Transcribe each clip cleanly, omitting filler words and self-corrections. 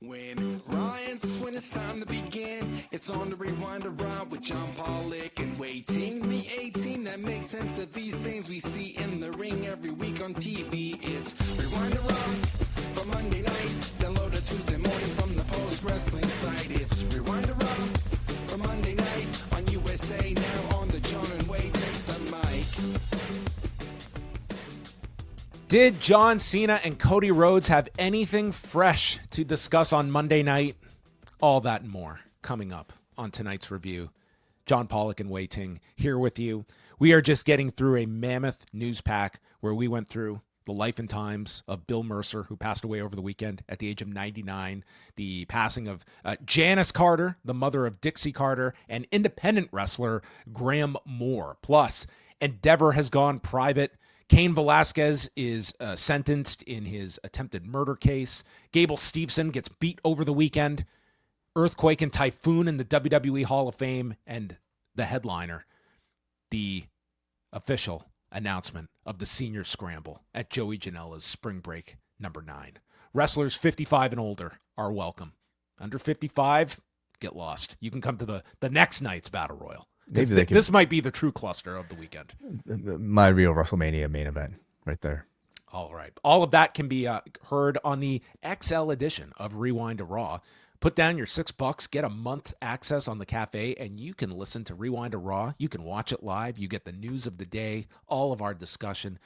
When Ryan's when it's time to begin, it's on the Rewind to Raw with John Pollock and Wai Ting, the A-team that makes sense of these things we see in the ring every week on TV. It's Rewind to Raw for Monday night. Download it Tuesday morning from the Post Wrestling site. It's Rewind to Raw for Monday night on USA Now on the John and Wai Take the Mic. Did John Cena and Cody Rhodes have anything fresh to discuss on Monday night? All that and more coming up on tonight's review. John Pollock and Wai Ting here with you. We are just getting through a mammoth news pack where we went through the life and times of Bill Mercer, who passed away over the weekend at the age of 99, the passing of Janice Carter, the mother of Dixie Carter, and independent wrestler Graham Moore. Plus, Endeavor has gone private. Cain Velasquez is sentenced in his attempted murder case. Gable Steveson gets beat over the weekend. Earthquake and Typhoon in the WWE Hall of Fame. And the headliner, the official announcement of the senior scramble at Joey Janela's Spring Break number 9. Wrestlers 55 and older are welcome. Under 55, get lost. You can come to the next night's Battle Royal. This might be the true cluster of the weekend. My real WrestleMania main event right there. All right. All of that can be heard on the XL edition of Rewind to Raw. Put down your $6, get a month access on the cafe, and you can listen to Rewind to Raw. You can watch it live. You get the news of the day, all of our discussion,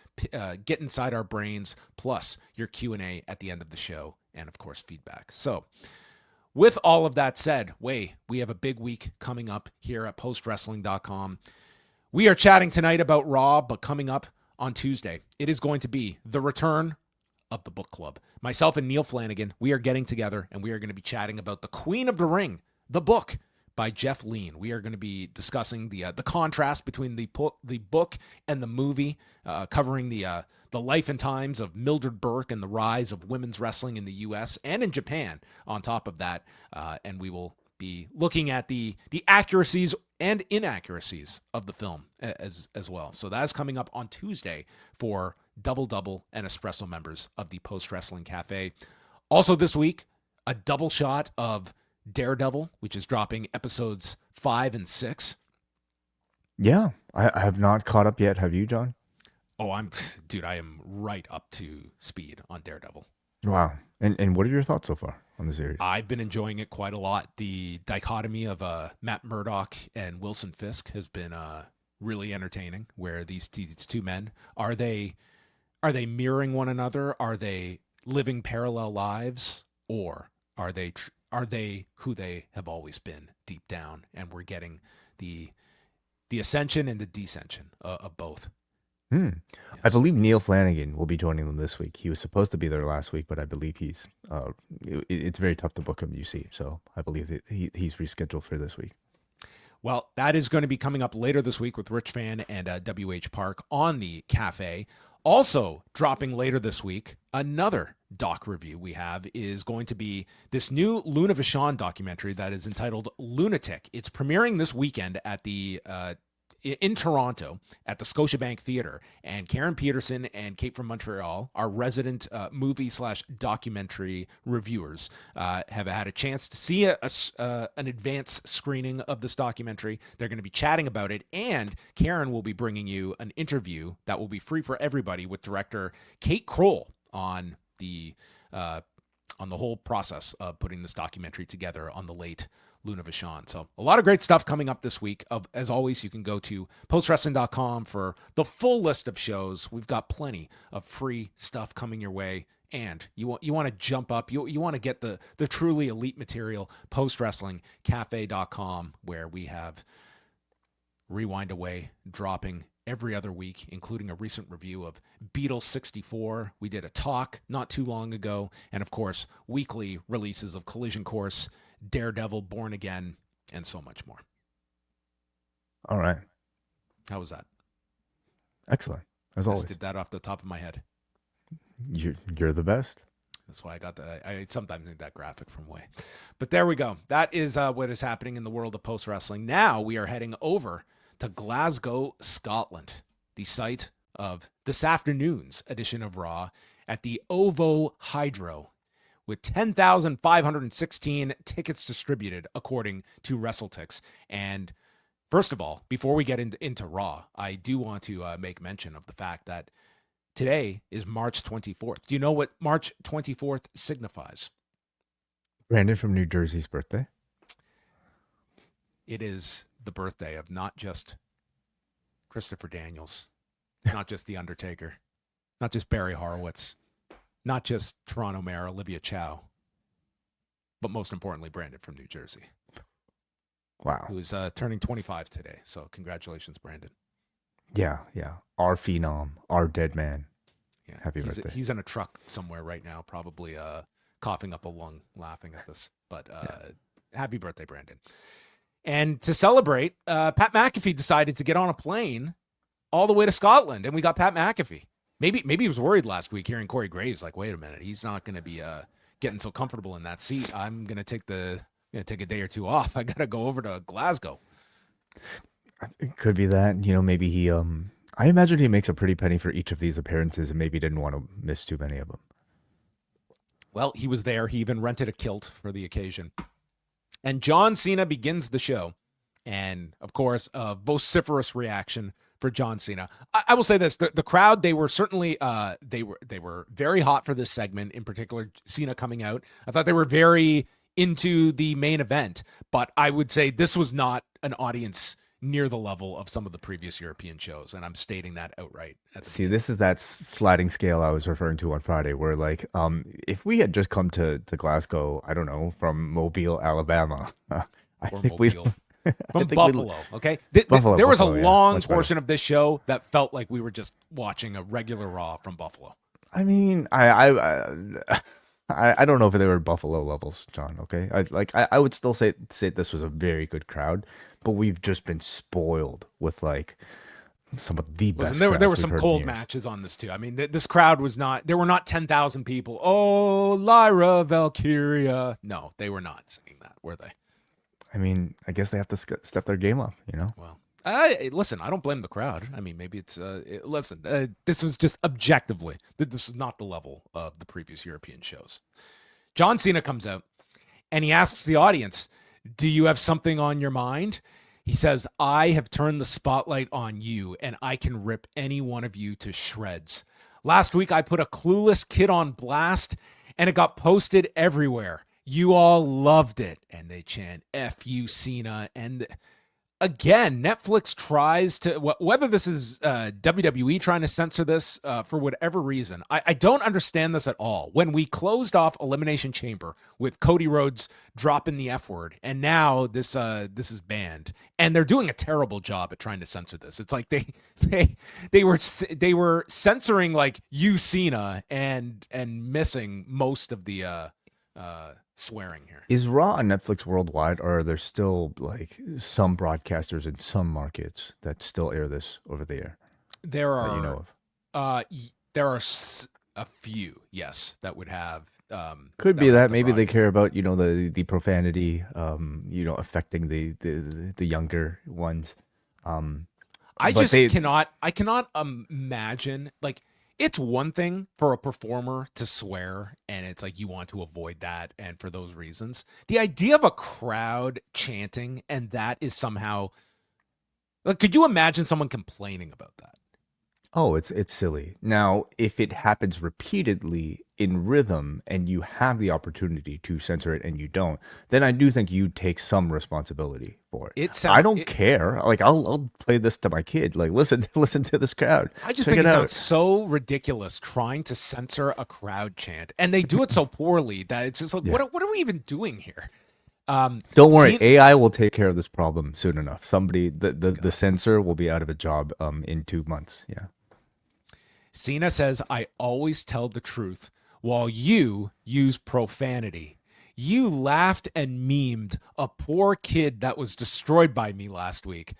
get inside our brains, plus your Q&A at the end of the show, and, of course, feedback. So, with all of that said, we have a big week coming up here at postwrestling.com. We are chatting tonight about Raw, but coming up on Tuesday, it is going to be the return of the book club. Myself and Neil Flanagan, we are getting together, and we are going to be chatting about The Queen of the Ring, the book by Jeff Lean. We are going to be discussing the contrast between the book and the movie, covering the life and times of Mildred Burke and the rise of women's wrestling in the U.S. and in Japan on top of that. And we will be looking at the accuracies and inaccuracies of the film as well. So that is coming up on Tuesday for Double and Espresso members of the Post Wrestling Cafe. Also this week, a double shot of Daredevil, which is dropping episodes 5 and 6. Yeah, I have not caught up yet. Have you, John? Oh, I am right up to speed on Daredevil. Wow. And what are your thoughts so far on the series? I've been enjoying it quite a lot. The dichotomy of Matt Murdock and Wilson Fisk has been really entertaining, where these two men, are they mirroring one another? Are they living parallel lives? Or are they who they have always been deep down? And we're getting the ascension and the descension of both. Yes. I believe Neil Flanagan will be joining them this week. He was supposed to be there last week, but I believe he's it's very tough to book him, you see. So I believe that he's rescheduled for this week. Well, that is going to be coming up later this week with Rich Fan and WH Park on the cafe. Also dropping later this week, another doc review we have is going to be this new Luna Vachon documentary that is entitled Lunatic. It's premiering this weekend at in Toronto at the Scotiabank Theatre, and Karen Peterson and Kate from Montreal, our resident movie/documentary reviewers, have had a chance to see an advanced screening of this documentary. They're going to be chatting about it, and Karen will be bringing you an interview that will be free for everybody with director Kate Kroll on the whole process of putting this documentary together on the late Luna Vachon. So a lot of great stuff coming up this week. As always, you can go to postwrestling.com for the full list of shows. We've got plenty of free stuff coming your way. And you want to jump up, you want to get the truly elite material, postwrestlingcafe.com, where we have Rewind Away dropping every other week, including a recent review of Beatles 64. We did a talk not too long ago. And of course, weekly releases of Collision Course, Daredevil, Born Again, and so much more. All right. How was that? Excellent. As always. I did that off the top of my head. You're the best. That's why I got I sometimes need that graphic from Way. But there we go. That is what is happening in the world of post wrestling. Now we are heading over to Glasgow, Scotland, the site of this afternoon's edition of Raw at the OVO Hydro, with 10,516 tickets distributed, according to WrestleTix. And first of all, before we get into Raw, I do want to make mention of the fact that today is March 24th. Do you know what March 24th signifies? Brandon from New Jersey's birthday. It is the birthday of not just Christopher Daniels, not just The Undertaker, not just Barry Horowitz, not just Toronto Mayor Olivia Chow, but most importantly, Brandon from New Jersey. Wow. Who is turning 25 today. So congratulations, Brandon. Yeah. Our phenom, our dead man. Yeah, Happy birthday. He's in a truck somewhere right now, probably coughing up a lung, laughing at this. But happy birthday, Brandon. And to celebrate, Pat McAfee decided to get on a plane all the way to Scotland, and we got Pat McAfee. Maybe he was worried last week hearing Corey Graves, like, wait a minute, he's not going to be getting so comfortable in that seat. I'm going to take a day or two off. I got to go over to Glasgow. It could be that, maybe he, I imagine he makes a pretty penny for each of these appearances and maybe didn't want to miss too many of them. Well, he was there. He even rented a kilt for the occasion. And John Cena begins the show. And, of course, a vociferous reaction for John Cena. I will say this, the crowd, they were certainly, they were very hot for this segment, in particular, Cena coming out. I thought they were very into the main event, but I would say this was not an audience near the level of some of the previous European shows, and I'm stating that outright. See, this is that sliding scale I was referring to on Friday, where like, if we had just come to Glasgow, I don't know, from Mobile, Alabama, I think we from Buffalo, okay? There was a long portion of this show that felt like we were just watching a regular Raw from Buffalo. I mean, I don't know if they were Buffalo levels, John. Okay, I would still say this was a very good crowd, but we've just been spoiled with like some of the best. Listen, there were some cold matches on this too. I mean, this crowd was not. There were not 10,000 people. Oh, Lyra Valkyria. No, they were not singing that, were they? I mean, I guess they have to step their game up, Well, listen, I don't blame the crowd. I mean, maybe it's this was just objectively, this is not the level of the previous European shows. John Cena comes out and he asks the audience, do you have something on your mind? He says, I have turned the spotlight on you and I can rip any one of you to shreds. Last week, I put a clueless kid on blast and it got posted everywhere. You all loved it. And they chant, F you, Cena. And again, Netflix tries to, whether this is WWE trying to censor this for whatever reason, I don't understand this at all. When we closed off Elimination Chamber with Cody Rhodes dropping the F word, and now this is banned, and they're doing a terrible job at trying to censor this. It's like they were censoring like you, Cena, and missing most of the swearing here. Is Raw on Netflix worldwide, or are there still like some broadcasters in some markets that still air this over the air? There are, that you know of? There are a few, yes, that would have. Could be that maybe they care about the profanity, affecting the younger ones. I cannot imagine like. It's one thing for a performer to swear, and it's like you want to avoid that, and for those reasons. The idea of a crowd chanting, and that is somehow... Like, could you imagine someone complaining about that? Oh, it's silly. Now, if it happens repeatedly in rhythm and you have the opportunity to censor it and you don't, then I do think you take some responsibility for it. I don't care. Like I'll play this to my kid. Like listen to this crowd. I just think it sounds so ridiculous trying to censor a crowd chant, and they do it so poorly that it's just like, what are we even doing here? Don't worry, AI will take care of this problem soon enough. Somebody, the censor will be out of a job in 2 months. Yeah. Cena says, I always tell the truth while you use profanity. You laughed and memed a poor kid that was destroyed by me last week.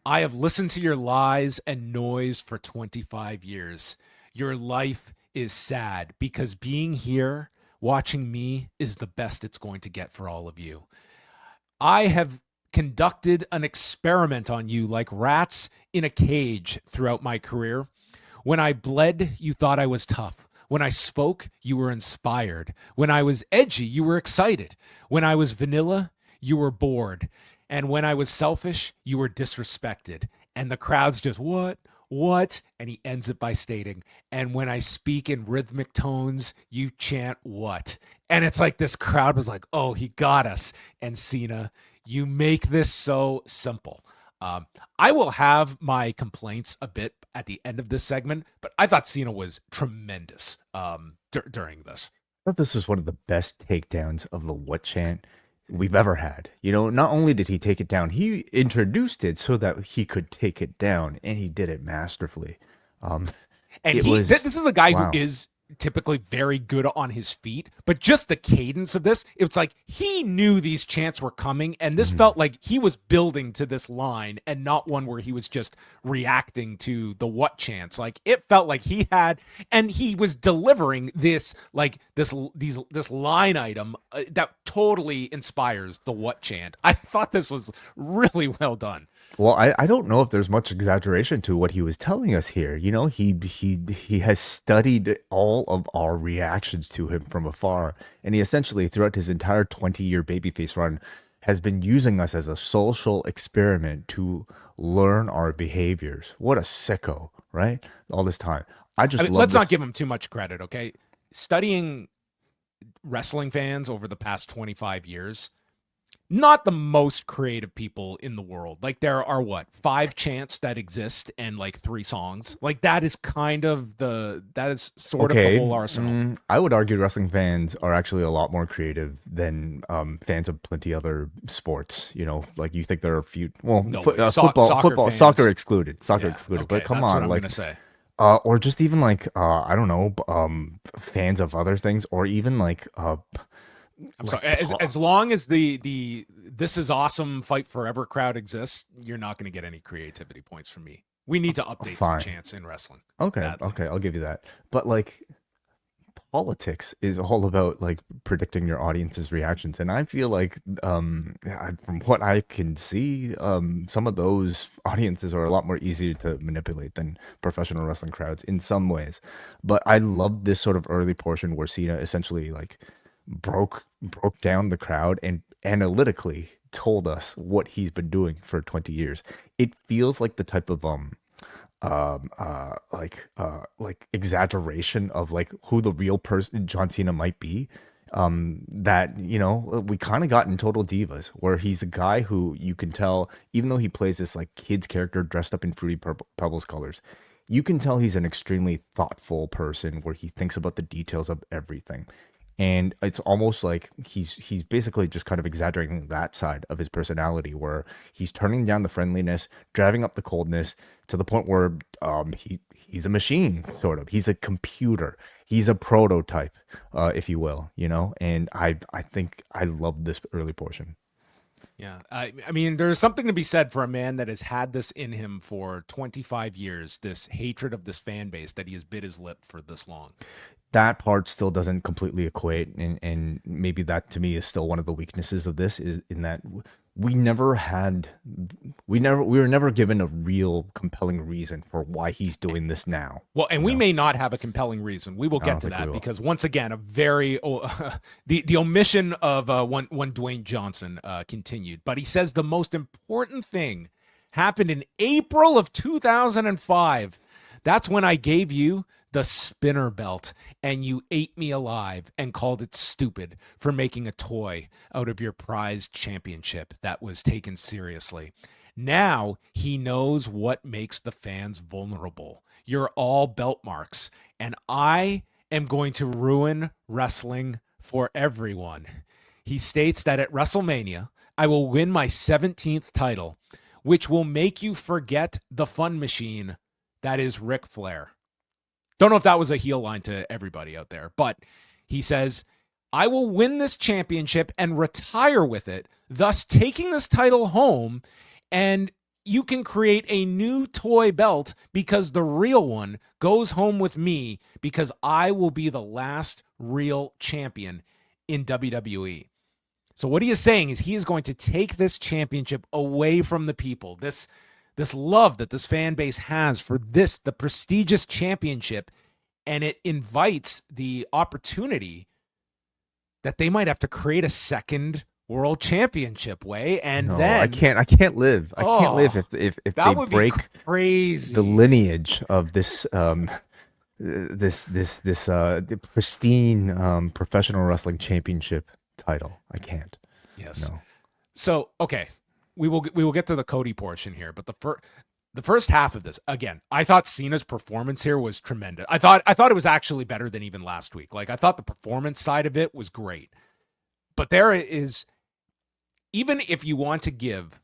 I have listened to your lies and noise for 25 years. Your life is sad because being here, watching me, is the best it's going to get for all of you. I have conducted an experiment on you like rats in a cage throughout my career. When I bled, you thought I was tough. When I spoke, you were inspired. When I was edgy, you were excited. When I was vanilla, you were bored. And when I was selfish, you were disrespected. And the crowd's just, what? What? And he ends it by stating, and when I speak in rhythmic tones, you chant what? And it's like this crowd was like, oh, he got us. And Cena, you make this so simple. I will have my complaints a bit at the end of this segment, but I thought Cena was tremendous during this. I thought this was one of the best takedowns of the what chant we've ever had. You know, not only did he take it down, he introduced it so that he could take it down, and he did it masterfully. And this is a guy wow. who is typically very good on his feet, but just the cadence of this, it's like he knew these chants were coming, and this felt like he was building to this line and not one where he was just reacting to the what chants. Like it felt like he had, and he was delivering this line item that totally inspires the what chant. I thought this was really well done. Well, I don't know if there's much exaggeration to what he was telling us here. You know, he has studied all of our reactions to him from afar, and he essentially, throughout his entire 20-year babyface run, has been using us as a social experiment to learn our behaviors. What a sicko, right? All this time. Let's not give him too much credit, okay? Studying wrestling fans over the past 25 years, not the most creative people in the world. Like there are 5 chants that exist and like 3 songs. Like that is sort of the whole arsenal. I would argue wrestling fans are actually a lot more creative than fans of plenty other sports. You know, like you think there are a few. Well, football, soccer excluded. Soccer excluded. Okay, but come that's on, what I'm like gonna say. or just even like I don't know, fans of other things, or even like I'm sorry. As long as the "This is awesome" Fight Forever crowd exists, you're not going to get any creativity points from me. We need to update some chants in wrestling. Okay, badly. okay, I'll give you that. But like, politics is all about like predicting your audience's reactions, and I feel like, from what I can see, some of those audiences are a lot more easy to manipulate than professional wrestling crowds in some ways. But I love this sort of early portion where Cena essentially like broke down the crowd and analytically told us what he's been doing for 20 years. It feels like the type of like exaggeration of like who the real person John Cena might be, that, you know, we kind of got in Total Divas, where he's a guy who you can tell, even though he plays this like kid's character dressed up in Fruity Pebbles colors, you can tell he's an extremely thoughtful person where he thinks about the details of everything. And it's almost like he's basically just kind of exaggerating that side of his personality, where he's turning down the friendliness, driving up the coldness to the point where he's a machine, sort of. He's a computer. He's a prototype, if you will, you know. And I think I love this early portion. Yeah, I mean, there's something to be said for a man that has had this in him for 25 years, this hatred of this fan base, that he has bit his lip for this long. That part still doesn't completely equate, and maybe that to me is still one of the weaknesses of this, is in that we were never given a real compelling reason for why he's doing this now. Well, and we may not have a compelling reason. We will get to that, because once again, a very the omission of one Dwayne Johnson continued. But he says the most important thing happened in April of 2005. That's when I gave you the spinner belt, and you ate me alive and called it stupid for making a toy out of your prized championship that was taken seriously. Now he knows what makes the fans vulnerable. You're all belt marks, and I am going to ruin wrestling for everyone. He states that at WrestleMania, I will win my 17th title, which will make you forget the fun machine that is Ric Flair. Don't know if that was a heel line to everybody out there, but he says, I will win this championship and retire with it, thus taking this title home, and you can create a new toy belt because the real one goes home with me, because I will be the last real champion in WWE. So what he is saying is he is going to take this championship away from the people. This love that this fan base has for the prestigious championship, And it invites the opportunity that they might have to create a second world championship way. And No, then I can't live. I can't live if that they would break be crazy. the lineage of this the pristine professional wrestling championship title. I can't. Yes. No. So, okay, we will get to the Cody portion here, but the first half of this, again, I thought Cena's performance here was tremendous. I thought it was actually better than even last week. Like, I thought the performance side of it was great. But there is, even if you want to give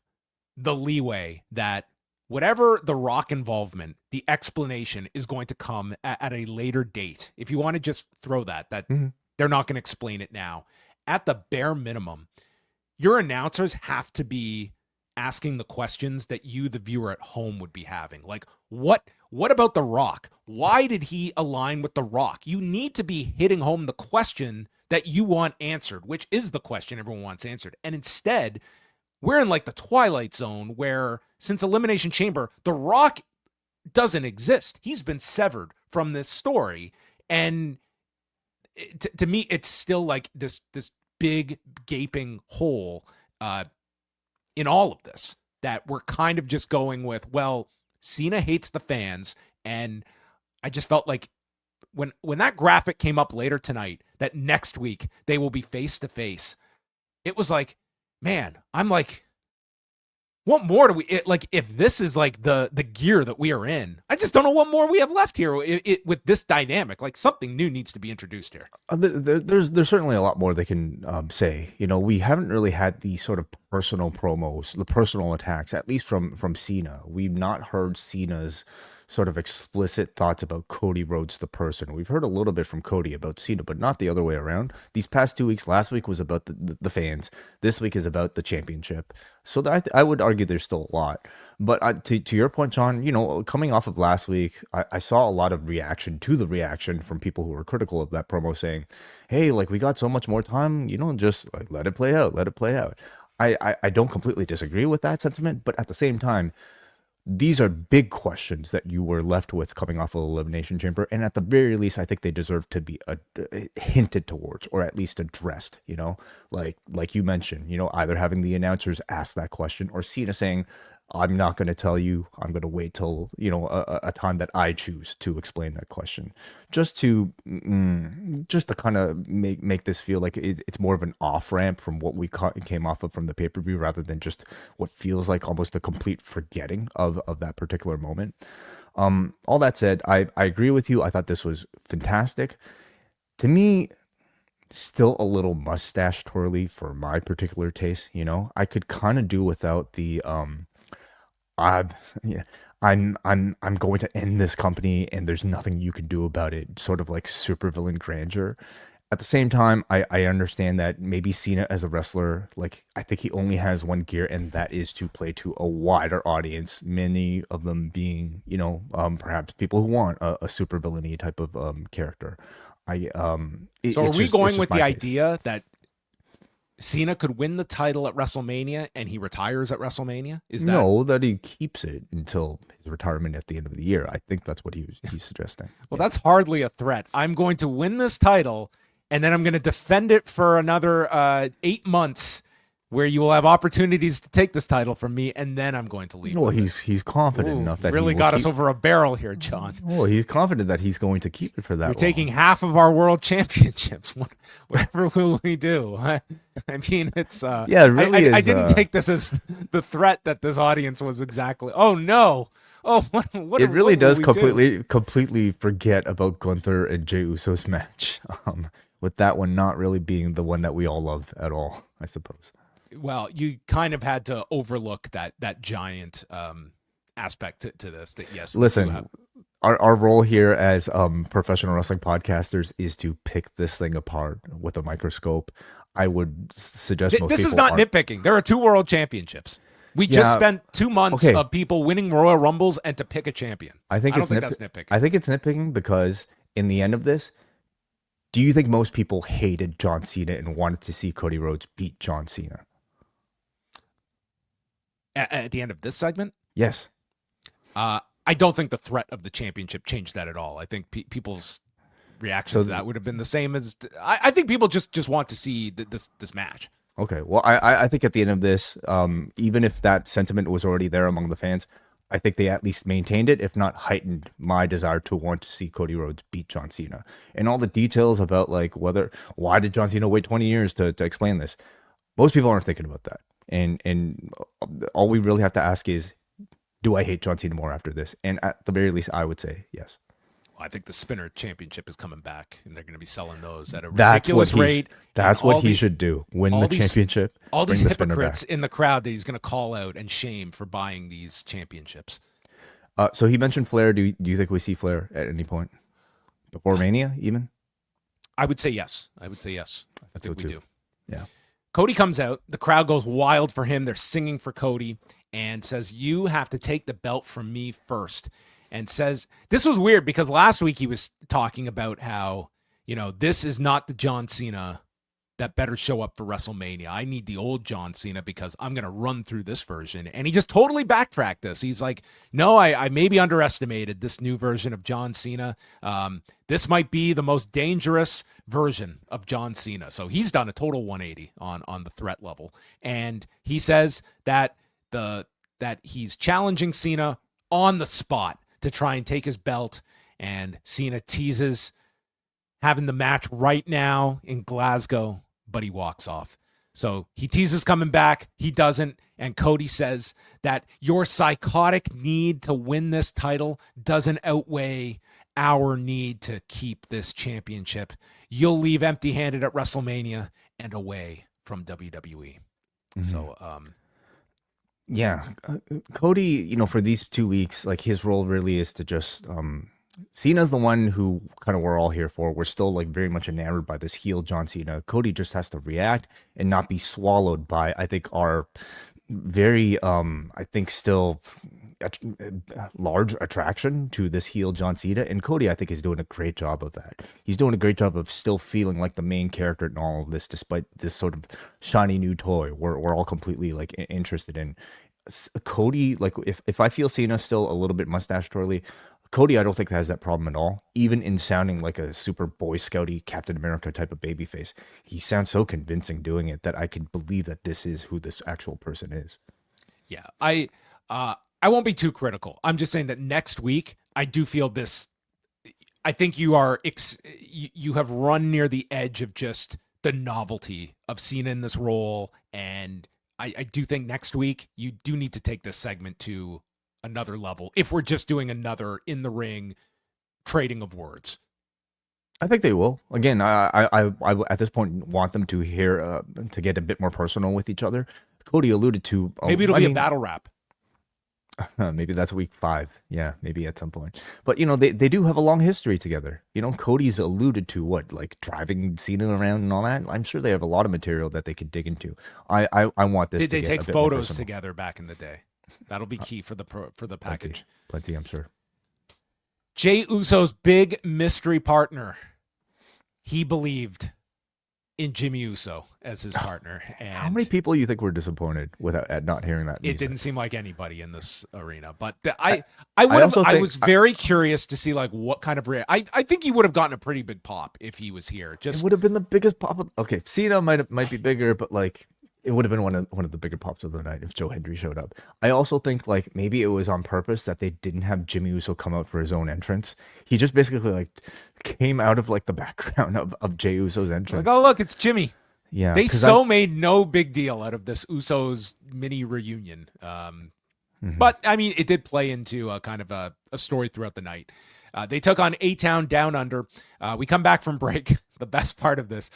the leeway that whatever the Rock involvement, the explanation is going to come at a later date. If you want to just throw that they're not going to explain it now. At the bare minimum, your announcers have to be asking the questions that you, the viewer at home, would be having. Like, what about The Rock? Why did he align with The Rock? You need to be hitting home the question that you want answered, which is the question everyone wants answered. And instead, we're in like the Twilight Zone where, since Elimination Chamber, The Rock doesn't exist. He's been severed from this story. And to me, it's still like this big gaping hole in all of this that we're kind of just going with, well, Cena hates the fans. And I just felt like when that graphic came up later tonight, that next week they will be face to face, it was like, man, I'm like, what more do we like? If this is like the gear that we are in, I just don't know what more we have left here with this dynamic. Like, something new needs to be introduced here. There's certainly a lot more they can say. You know, we haven't really had the sort of personal promos, the personal attacks, at least from Cena. We've not heard Cena's sort of explicit thoughts about Cody Rhodes the person. We've heard a little bit from Cody about Cena, but not the other way around. These past 2 weeks, last week was about the fans. This week is about the championship. So I would argue there's still a lot. But to your point, John, you know, coming off of last week, I saw a lot of reaction to the reaction from people who were critical of that promo, saying, hey, like, we got so much more time, you know, just like, let it play out. I don't completely disagree with that sentiment, but at the same time, these are big questions that you were left with coming off of Elimination Chamber, and at the very least, I think they deserve to be hinted towards, or at least addressed. You know, like you mentioned, you know, either having the announcers ask that question, or Cena saying, "I'm not going to tell you. I'm going to wait till, you know, a time that I choose to explain that question," just to kind of make this feel like it's more of an off ramp from what we came off of from the pay-per-view, rather than just what feels like almost a complete forgetting of that particular moment. All that said, I agree with you. I thought this was fantastic. To me, still a little mustache twirly for my particular taste. You know, I could kind of do without the I'm going to end this company and there's nothing you can do about it, sort of like supervillain grandeur. At the same time, I understand that maybe Cena as a wrestler, like, I think he only has one gear, and that is to play to a wider audience, many of them being, you know, perhaps people who want a supervillainy type of character. So are we going with the idea that Cena could win the title at WrestleMania and he retires at WrestleMania? Is that no, that he keeps it until his retirement at the end of the year? I think that's what he's suggesting. Well, that's hardly a threat. I'm going to win this title, and then I'm going to defend it for another 8 months, where you will have opportunities to take this title from me, and then I'm going to leave. Well, he's confident enough that really got us over a barrel here, John. Well, he's confident that he's going to keep it for that. You're taking half of our world championships. Whatever will we do? I mean, it's yeah, it really I didn't take this as the threat that this audience was exactly. Oh no! Oh, what? It really does do? completely forget about Gunther and Jey Uso's match. With that one not really being the one that we all love at all, I suppose. Well, you kind of had to overlook that giant aspect to this. That yes, listen, our role here as professional wrestling podcasters is to pick this thing apart with a microscope. I would suggest this is not nitpicking. There are 2 world championships. We just spent 2 months of people winning Royal Rumbles and to pick a champion. I don't think that's nitpicking. I think it's nitpicking because in the end of this, do you think most people hated John Cena and wanted to see Cody Rhodes beat John Cena? At the end of this segment? Yes. I don't think the threat of the championship changed that at all. I think people's reaction to that would have been the same as I think people just want to see this match. Okay, well, I think at the end of this, even if that sentiment was already there among the fans, I think they at least maintained it, if not heightened my desire to want to see Cody Rhodes beat John Cena. And all the details about like why did John Cena wait 20 years to explain this? Most people aren't thinking about that. And all we really have to ask is, do I hate John Cena more after this? And at the very least, I would say yes. Well, I think the Spinner Championship is coming back, and they're going to be selling those at a ridiculous rate. That's what he should do. Win the championship. All these hypocrites in the crowd that he's going to call out and shame for buying these championships. So he mentioned Flair. Do you think we see Flair at any point? Before Mania, even? I would say yes. I think we do. Yeah. Cody comes out. The crowd goes wild for him. They're singing for Cody and says, "You have to take the belt from me first." And says, this was weird because last week he was talking about how, this is not the John Cena that better show up for WrestleMania. I need the old John Cena because I'm going to run through this version. And he just totally backtracked this. He's like, no, I maybe underestimated this new version of John Cena. This might be the most dangerous version of John Cena. So he's done a total 180 on the threat level. And he says that he's challenging Cena on the spot to try and take his belt, and Cena teases having the match right now in Glasgow, but he walks off. So he teases coming back, he doesn't, and Cody says that your psychotic need to win this title doesn't outweigh our need to keep this championship. You'll leave empty-handed at WrestleMania and away from WWE. Mm-hmm. So, yeah, Cody, for these 2 weeks, like his role really is to just, Cena's the one who kind of we're all here for. We're still like very much enamored by this heel John Cena. Cody just has to react and not be swallowed by, I think, our very, I think still large attraction to this heel John Cena. And Cody, I think, is doing a great job of that. He's doing a great job of still feeling like the main character in all of this, despite this sort of shiny new toy we're all completely like interested in. Cody, like if I feel Cena still a little bit mustache twirly, Cody, I don't think has that problem at all. Even in sounding like a super Boy Scouty Captain America type of babyface, he sounds so convincing doing it that I can believe that this is who this actual person is. Yeah, I won't be too critical. I'm just saying that next week, I do feel this. I think you have run near the edge of just the novelty of Cena in this role, and I do think next week you do need to take this segment to another level if we're just doing another in the ring trading of words. I think they will. Again, I at this point want them to hear to get a bit more personal with each other. Cody alluded to maybe it'll be a battle rap. Maybe that's week 5. Yeah, maybe at some point. But they do have a long history together. Cody's alluded to like driving Cena around and all that. I'm sure they have a lot of material that they could dig into. I want this. Did they take photos together back in the day? That'll be key for the package. Plenty, I'm sure. Jey Uso's big mystery partner. He believed in Jimmy Uso as his partner. And how many people you think were disappointed at not hearing that music? It didn't seem like anybody in this arena, but I was very curious to see like what kind of I think he would have gotten a pretty big pop if he was here. It would have been the biggest pop. Okay, Cena might be bigger, but like it would have been one of the bigger pops of the night if Joe Hendry showed up. I also think like maybe it was on purpose that they didn't have Jimmy Uso come out for his own entrance. He just basically like came out of like the background of Jey Uso's entrance. Like, oh look, it's Jimmy. Yeah, they made no big deal out of this Usos mini reunion. But I mean, it did play into a kind of a story throughout the night. They took on A-Town Down Under. We come back from break. The best part of this.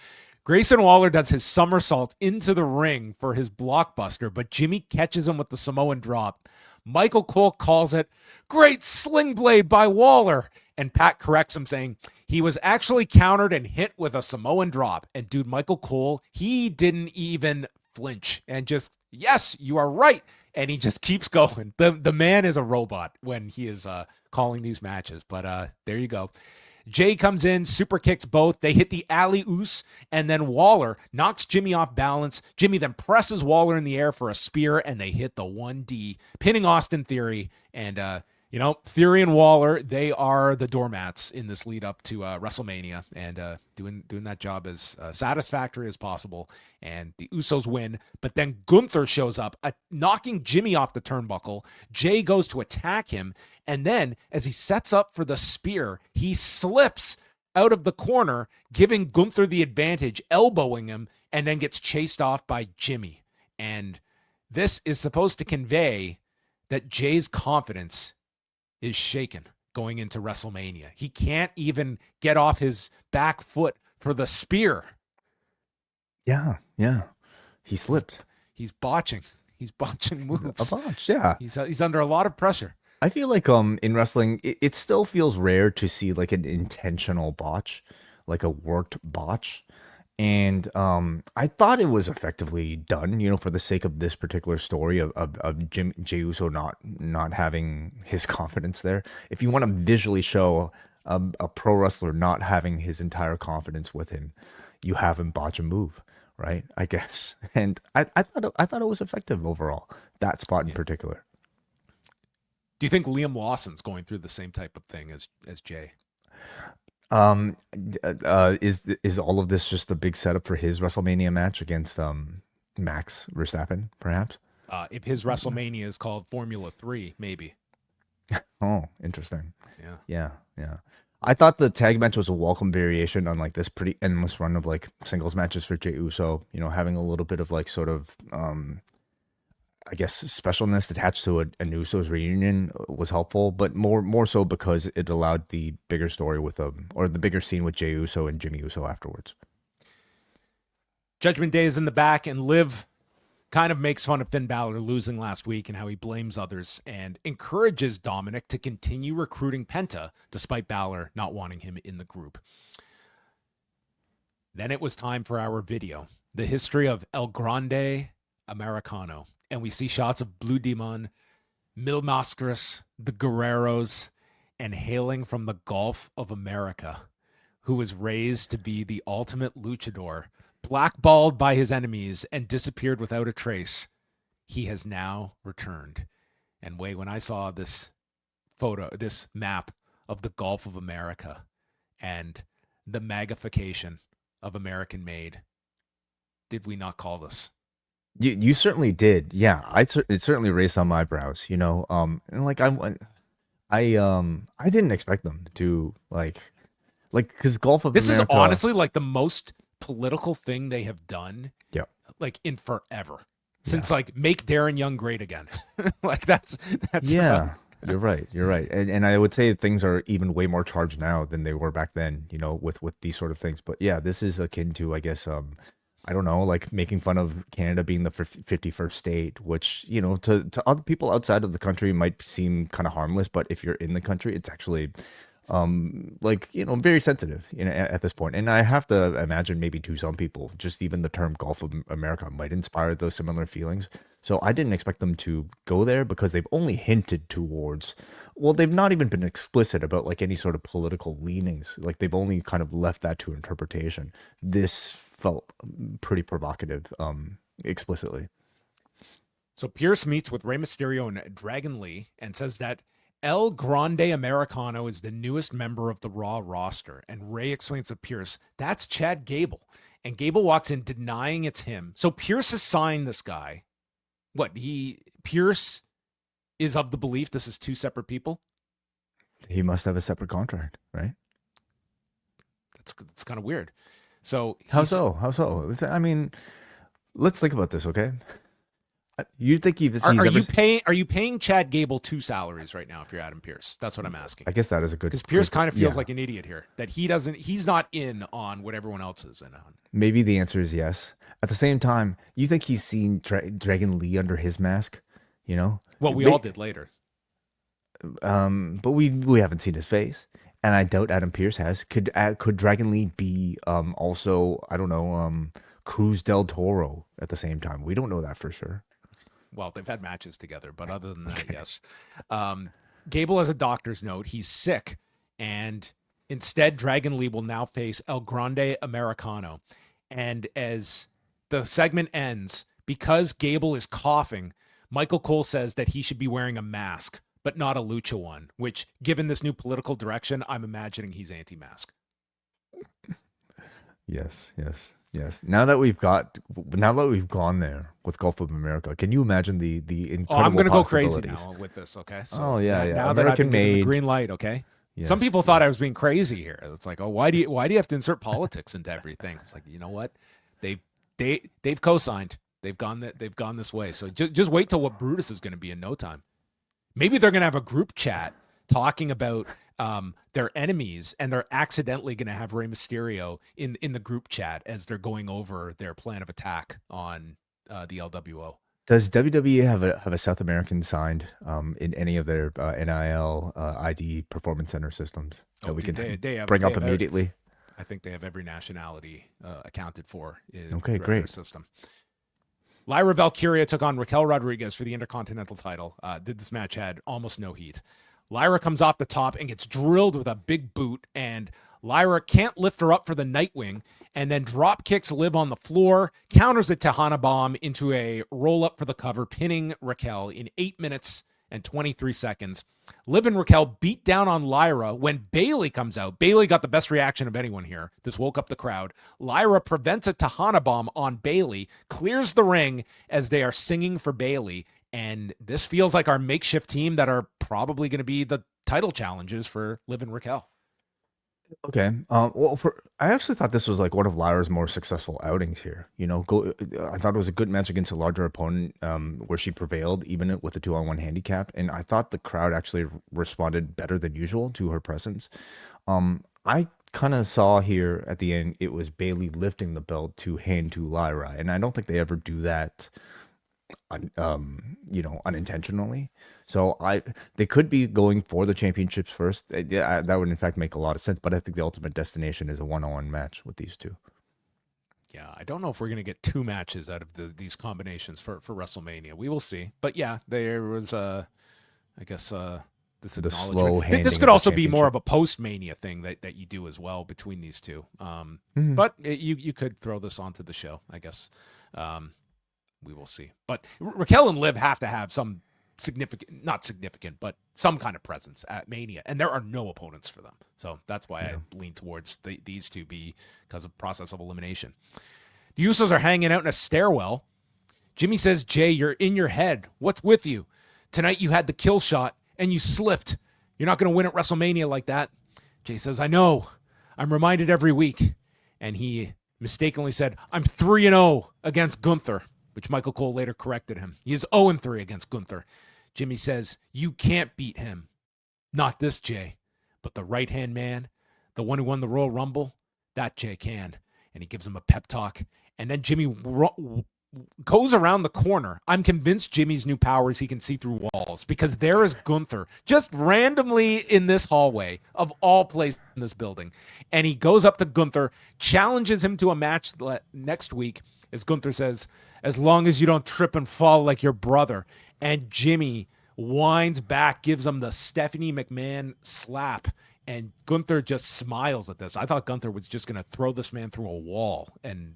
Grayson Waller does his somersault into the ring for his blockbuster, but Jimmy catches him with the Samoan drop. Michael Cole calls it great sling blade by Waller, and Pat corrects him saying he was actually countered and hit with a Samoan drop. And dude, Michael Cole, he didn't even flinch and just, yes, you are right. And he just keeps going. The man is a robot when he is calling these matches, but there you go. Jay comes in, super kicks both. They hit the alley-oos, and then Waller knocks Jimmy off balance. Jimmy then presses Waller in the air for a spear, and they hit the 1D, pinning Austin Theory. And You know, Theory and Waller, they are the doormats in this lead up to WrestleMania, and doing that job as satisfactory as possible. And the Usos win, but then Gunther shows up, knocking Jimmy off the turnbuckle. Jey goes to attack him, and then as he sets up for the spear, he slips out of the corner, giving Gunther the advantage, elbowing him, and then gets chased off by Jimmy. And this is supposed to convey that Jey's confidence is shaken going into WrestleMania. He can't even get off his back foot for the spear. Yeah. He slipped. He's botching. He's botching moves. A bunch, yeah. He's under a lot of pressure. I feel like in wrestling, it still feels rare to see like an intentional botch, like a worked botch. And I thought it was effectively done, for the sake of this particular story of Jey Uso not having his confidence there. If you want to visually show a pro wrestler not having his entire confidence with him, you have him botch a move, right? I guess. And I thought it was effective overall, that spot in particular. Do you think Liam Lawson's going through the same type of thing as Jey? Is all of this just a big setup for his WrestleMania match against Max Verstappen, perhaps? If his WrestleMania is called Formula 3, maybe. Oh, interesting. Yeah. I thought the tag match was a welcome variation on like this pretty endless run of like singles matches for Jey Uso, having a little bit of like sort of I guess specialness attached to an Usos reunion was helpful, but more so because it allowed the bigger story with or the bigger scene with Jey Uso and Jimmy Uso afterwards. Judgment Day is in the back, and Liv kind of makes fun of Finn Balor losing last week and how he blames others and encourages Dominic to continue recruiting Penta despite Balor not wanting him in the group. Then it was time for our video, the history of El Grande Americano. And we see shots of Blue Demon, Mil Mascaras, the Guerreros, and hailing from the Gulf of America, who was raised to be the ultimate luchador, blackballed by his enemies and disappeared without a trace. He has now returned. And wait, when I saw this map of the Gulf of America and the magnification of American Made, did we not call this? You certainly did. Yeah, it certainly raised some eyebrows, and like I didn't expect them to like because Gulf of this America, is honestly like the most political thing they have done. Yeah, like in forever since like Make Darren Young Great Again. Like that's yeah. You're right. And I would say things are even way more charged now than they were back then, with these sort of things. But yeah, this is akin to, I guess, I don't know, like making fun of Canada being the 51st state, which, to other people outside of the country might seem kind of harmless. But if you're in the country, it's actually very sensitive, at this point. And I have to imagine maybe to some people, just even the term Gulf of America might inspire those similar feelings. So I didn't expect them to go there because they've only hinted towards, well, they've not even been explicit about like any sort of political leanings. Like they've only kind of left that to interpretation. This felt pretty provocative, explicitly. So Pierce meets with Rey Mysterio and Dragon Lee and says that El Grande Americano is the newest member of the Raw roster. And Rey explains to Pierce, that's Chad Gable. And Gable walks in denying it's him. So Pierce has signed this guy. Pierce is of the belief this is two separate people? He must have a separate contract, right? That's kind of weird. So how so? I mean, let's think about this, okay? You think are you paying Chad Gable two salaries right now if you're Adam Pierce? That's what I'm asking. I guess that is a good, because Pierce kind of feels like an idiot here, that he's not in on what everyone else is in on. Maybe the answer is yes. At the same time, you think he's seen Dragon Lee under his mask? Well, we all did later. But we haven't seen his face. And I doubt Adam Pierce has. Could Dragon Lee be also, I don't know, Cruz del Toro at the same time? We don't know that for sure. Well, they've had matches together, but other than that, yes. Gable has a doctor's note. He's sick, and instead, Dragon Lee will now face El Grande Americano. And as the segment ends, because Gable is coughing, Michael Cole says that he should be wearing a mask. but not a lucha one, which, given this new political direction, I'm imagining he's anti-mask. Yes. Now that we've gone there with Gulf of America, can you imagine the incredible I'm going to go crazy possibilities? now with this, okay? So Oh, yeah. Now that I've been given the green light, okay? Yes, Some people thought I was being crazy here. It's like, oh, why do you have to insert politics into everything? It's like, you know what? They've co-signed. They've gone this way. So just wait till what Brutus is going to be in no time. Maybe they're going to have a group chat talking about their enemies, and they're accidentally going to have Rey Mysterio in the group chat as they're going over their plan of attack on the LWO. Does WWE have a South American signed in any of their NIL ID performance center systems that we can bring up immediately? I think they have every nationality accounted for in great system. Lyra Valkyria took on Raquel Rodriguez for the Intercontinental title. This match had almost no heat. Lyra comes off the top and gets drilled with a big boot, and Lyra can't lift her up for the Nightwing, and then drop kicks Liv on the floor, counters a Tejana bomb into a roll-up for the cover, pinning Raquel in 8 minutes and 23 seconds. Liv and Raquel beat down on Lyra when Bayley comes out. Bayley got the best reaction of anyone here. This woke up the crowd. Lyra prevents a Tejana bomb on Bayley, clears the ring as they are singing for Bayley, and this feels like our makeshift team that are probably going to be the title challenges for Liv and Raquel. Okay. I actually thought this was like one of Lyra's more successful outings here. I thought it was a good match against a larger opponent, where she prevailed even with a 2-on-1 handicap, and I thought the crowd actually responded better than usual to her presence. I kind of saw here at the end it was Bayley lifting the belt to hand to Lyra, and I don't think they ever do that unintentionally. So they could be going for the championships first. Yeah, that would in fact make a lot of sense. But I think the ultimate destination is a 1-on-1 match with these two. Yeah, I don't know if we're going to get 2 matches out of these combinations for WrestleMania. We will see. But yeah, there was this acknowledgement. This could also be more of a post-Mania thing that you do as well between these two. But you could throw this onto the show, I guess. We will see. But Raquel and Liv have to have some not significant, but some kind of presence at Mania. And there are no opponents for them. So that's why I lean towards these two because of process of elimination. The Usos are hanging out in a stairwell. Jimmy says, Jey, you're in your head. What's with you? Tonight you had the kill shot and you slipped. You're not going to win at WrestleMania like that. Jey says, I know. I'm reminded every week. And he mistakenly said, I'm 3-0 against Gunther, which Michael Cole later corrected him. He is 0-3 against Gunther. Jimmy says, you can't beat him. Not this Jey, but the right-hand man, the one who won the Royal Rumble, that Jey can. And he gives him a pep talk. And then Jimmy goes around the corner. I'm convinced Jimmy's new powers, he can see through walls, because there is Gunther just randomly in this hallway of all places in this building. And he goes up to Gunther, challenges him to a match next week, as Gunther says, as long as you don't trip and fall like your brother. And Jimmy winds back, gives him the Stephanie McMahon slap. And Gunther just smiles at this. I thought Gunther was just going to throw this man through a wall and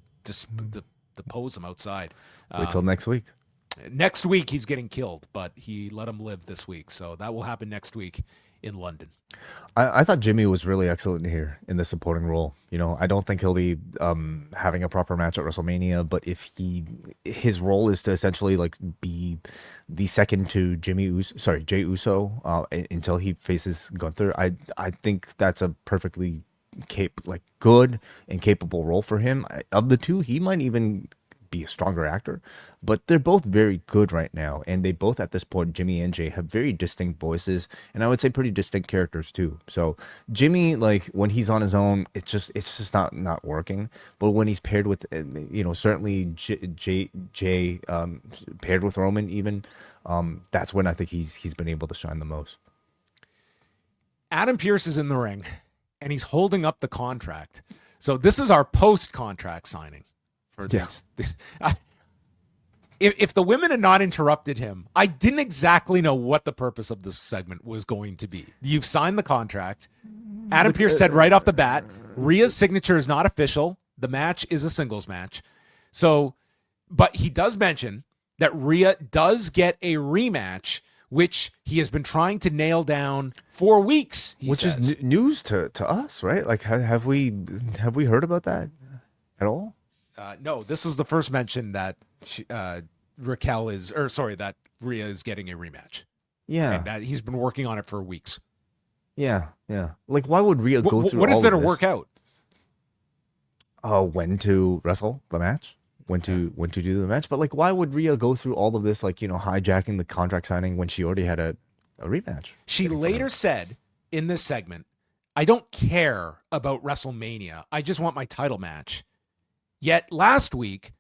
depose him outside. Wait till next week. Next week he's getting killed, but he let him live this week. So that will happen next week in London. I thought Jimmy was really excellent here in the supporting role. I don't think he'll be having a proper match at WrestleMania, but if his role is to essentially like be the second to Jey Uso until he faces Gunther, I think that's a perfectly good and capable role for him. Of the two, he might even be a stronger actor, but they're both very good right now, and they both at this point, Jimmy and Jey, have very distinct voices, and I would say pretty distinct characters too. So Jimmy, like when he's on his own, it's just not working, but when he's paired with certainly Jey paired with Roman even, that's when I think he's been able to shine the most. Adam Pearce is in the ring and he's holding up the contract. So this is our post-contract signing for this. Yeah. If the women had not interrupted him, I didn't exactly know what the purpose of this segment was going to be. You've signed the contract. Adam Pearce said right off the bat, Rhea's signature is not official. The match is a singles match. So, but he does mention that Rhea does get a rematch which he has been trying to nail down for weeks. Which is news to us, right? Like, have we heard about that at all? No, this is the first mention that that Rhea is getting a rematch. Yeah, and that he's been working on it for weeks. Yeah. Like, why would Rhea go through? What is all there of to this? work out? When to wrestle the match, when to do the match. But like, why would Rhea go through all of this, like, hijacking the contract signing when she already had a rematch? She later said in this segment, "I don't care about WrestleMania. I just want my title match." Yet last week,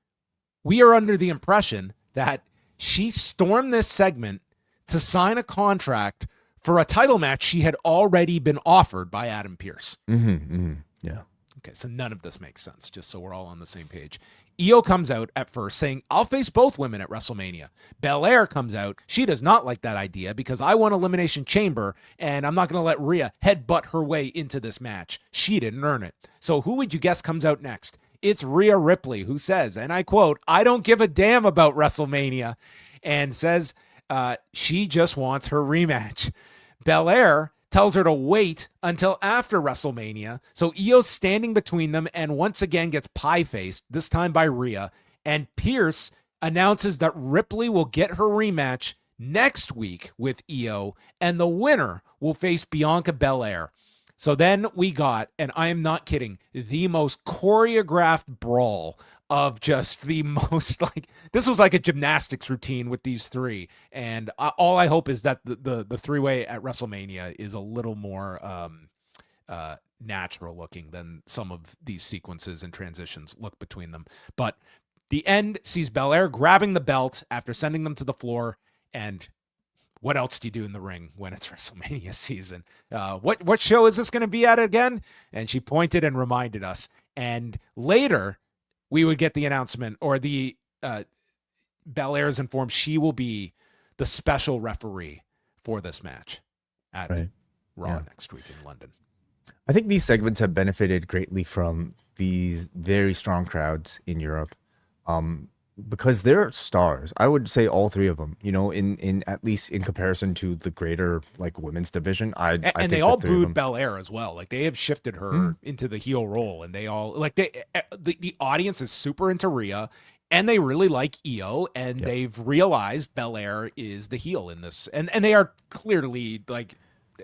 we are under the impression that she stormed this segment to sign a contract for a title match she had already been offered by Adam Pearce. Yeah. Okay, so none of this makes sense, just so we're all on the same page. Io comes out at first saying, "I'll face both women at WrestleMania." Belair comes out. She does not like that idea because I won Elimination Chamber, and I'm not going to let Rhea headbutt her way into this match. She didn't earn it. So who would you guess comes out next? It's Rhea Ripley, who says, and I quote, "I don't give a damn about WrestleMania," and says she just wants her rematch. Belair tells her to wait until after WrestleMania. So Io's standing between them and once again gets pie-faced, this time by Rhea. And Pierce announces that Ripley will get her rematch next week with Io, and the winner will face Bianca Belair. So then we got, and I am not kidding, the most choreographed brawl of just the most, like, this was like a gymnastics routine with these three. And all I hope is that the three-way at WrestleMania is a little more natural looking than some of these sequences and transitions look between them. But the end sees Belair grabbing the belt after sending them to the floor. And what else do you do in the ring when it's WrestleMania season? What show is this going to be at again? And she pointed and reminded us. And later, we would get the announcement, or the Belair is informed she will be the special referee for this match at Raw next week in London. I think these segments have benefited greatly from these very strong crowds in Europe, because they're stars. I would say all three of them, in at least in comparison to the greater, like, women's division. I think they all booed Belair as well. Like, they have shifted her into the heel role, and they all, like, the audience is super into Rhea, and they really like Io, and they've realized Belair is the heel in this, and they are clearly, like,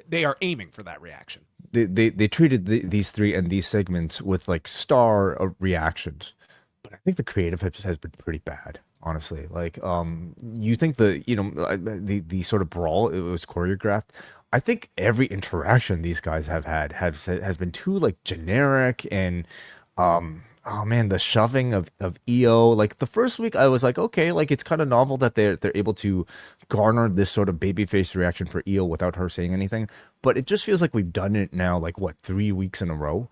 they are aiming for that reaction. They treated these three and these segments with, like, star reactions. But I think the creative has been pretty bad, honestly. Like, you think the sort of brawl, it was choreographed. I think every interaction these guys have had has been too, like, generic, and oh man, the shoving of Io. Like, the first week I was like, okay, like, it's kind of novel that they're able to garner this sort of babyface reaction for Io without her saying anything. But it just feels like we've done it now, like, what, 3 weeks in a row?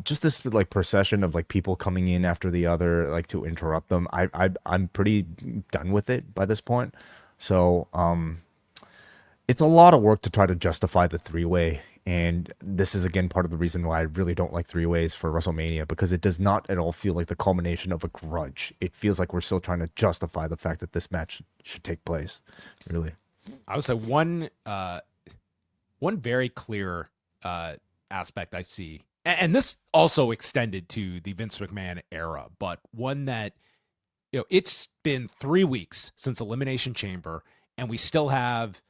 Just this, like, procession of, like, people coming in after the other, like, to interrupt them. I'm pretty done with it by this point. So it's a lot of work to try to justify the three-way. And this is, again, part of the reason why I really don't like three-ways for WrestleMania, because it does not at all feel like the culmination of a grudge. It feels like we're still trying to justify the fact that this match should take place, really. I would say one very clear aspect I see, and this also extended to the Vince McMahon era, but one that, it's been 3 weeks since Elimination Chamber, and we still have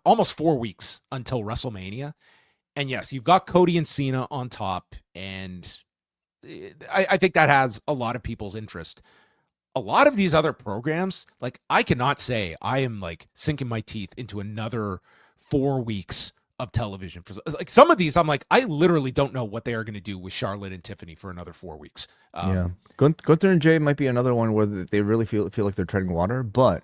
almost 4 weeks until WrestleMania. And yes, you've got Cody and Cena on top, and I think that has a lot of people's interest. A lot of these other programs, like, I cannot say I am, like, sinking my teeth into another 4 weeks of television. For, like, some of these, I'm like, I literally don't know what they are going to do with Charlotte and Tiffany for another 4 weeks. Gunther and Jay might be another one where they really feel like they're treading water, but